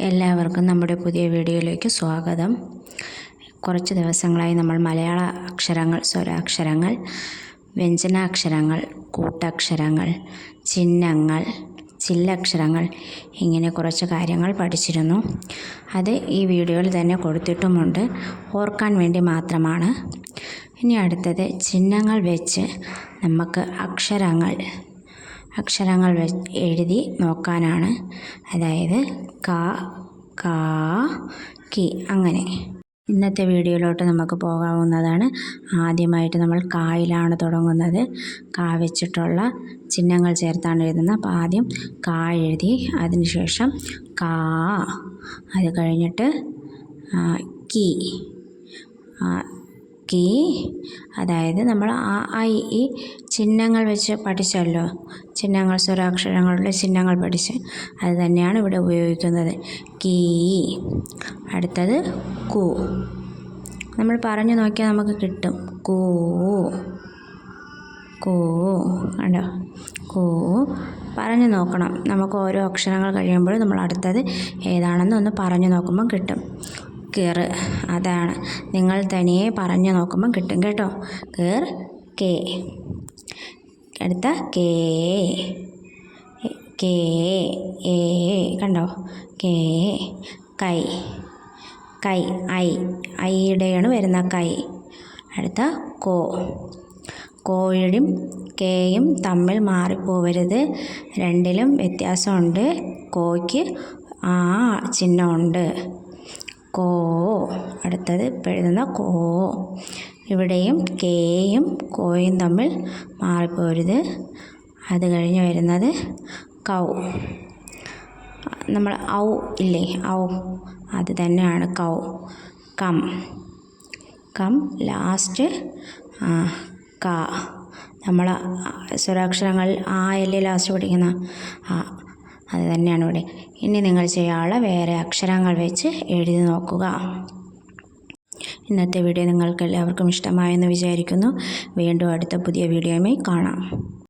എല്ലാവർക്കും നമ്മുടെ പുതിയ വീഡിയോയിലേക്ക് സ്വാഗതം. കുറച്ച് ദിവസങ്ങളായി നമ്മൾ മലയാള അക്ഷരങ്ങൾ, സ്വരാക്ഷരങ്ങൾ, വ്യഞ്ജനാക്ഷരങ്ങൾ, കൂട്ടക്ഷരങ്ങൾ, ചിഹ്നങ്ങൾ, ചില്ലക്ഷരങ്ങൾ ഇങ്ങനെ കുറച്ച് കാര്യങ്ങൾ പഠിച്ചിരുന്നു. അത് ഈ വീഡിയോയിൽ തന്നെ കൊടുത്തിട്ടുമുണ്ട്, ഓർക്കാൻ വേണ്ടി മാത്രമാണ്. ഇനി അടുത്തത് ചിഹ്നങ്ങൾ വെച്ച് നമുക്ക് അക്ഷരങ്ങൾ എഴുതി നോക്കാനാണ്. അതായത് ക, ക, കി അങ്ങനെ. ഇന്നത്തെ വീഡിയോയിലോട്ട് നമുക്ക് പോകാവുന്നതാണ്. ആദ്യമായിട്ട് നമ്മൾ കായിലാണ് തുടങ്ങുന്നത്. കാ വെച്ചിട്ടുള്ള ചിഹ്നങ്ങൾ ചേർത്താണ് എഴുതുന്നത്. അപ്പോൾ ആദ്യം കാ എഴുതി, അതിനുശേഷം കാ, അത് കഴിഞ്ഞിട്ട് കി, കി, അതായത് നമ്മൾ ഈ ചിഹ്നങ്ങൾ വെച്ച് പഠിച്ചല്ലോ, ചിഹ്നങ്ങൾ, സ്വരാക്ഷരങ്ങളുടെ ചിഹ്നങ്ങൾ പഠിച്ച് അത് തന്നെയാണ് ഇവിടെ ഉപയോഗിക്കുന്നത്. കീ. അടുത്തത് കു. നമ്മൾ പറഞ്ഞു നോക്കിയാൽ നമുക്ക് കിട്ടും. കൂ, കൂ, കണ്ടോ? കൂ. പറഞ്ഞു നോക്കണം. നമുക്ക് ഓരോ അക്ഷരങ്ങൾ കഴിയുമ്പോൾ നമ്മൾ അടുത്തത് ഏതാണെന്ന് ഒന്ന് പറഞ്ഞു നോക്കുമ്പോൾ കിട്ടും. കിർ, അതാണ്. നിങ്ങൾ തനിയെ പറഞ്ഞു നോക്കുമ്പോൾ കിട്ടും കേട്ടോ. Keir, K. അടുത്ത കേ, കേ, ഏ, കണ്ടോ? കേ. കൈ, കൈ, ഐയുടെയാണ് വരുന്ന കൈ. അടുത്ത കോ. കോയും കേയും തമ്മിൽ മാറിപ്പോവരുത്, രണ്ടിലും വ്യത്യാസമുണ്ട്. കോയ്ക്ക് ആ ചിഹ്നമുണ്ട്. കോ. അടുത്തത് ഇപ്പോൾ എഴുതുന്ന കോ. ഇവിടെയും കേയും കോയും തമ്മിൽ മാറിപ്പോരുത്. അത് കഴിഞ്ഞ് വരുന്നത് കൗ. നമ്മൾ ഔ ഇല്ലേ, ഔ, അത് തന്നെയാണ് കൗ. Come, come. ലാസ്റ്റ് ക. നമ്മൾ സ്വരാക്ഷരങ്ങൾ ആ അല്ലേ ലാസ്റ്റ് പഠിക്കുന്ന അത് തന്നെയാണ് ഇവിടെ. ഇനി നിങ്ങൾ ചെയ്യാനുള്ള വേറെ അക്ഷരങ്ങൾ വെച്ച് എഴുതി നോക്കുക. ഇന്നത്തെ വീഡിയോ നിങ്ങൾക്ക് എല്ലാവർക്കും ഇഷ്ടമായെന്ന് വിചാരിക്കുന്നു. വീണ്ടും അടുത്ത പുതിയ വീഡിയോയുമായി കാണാം.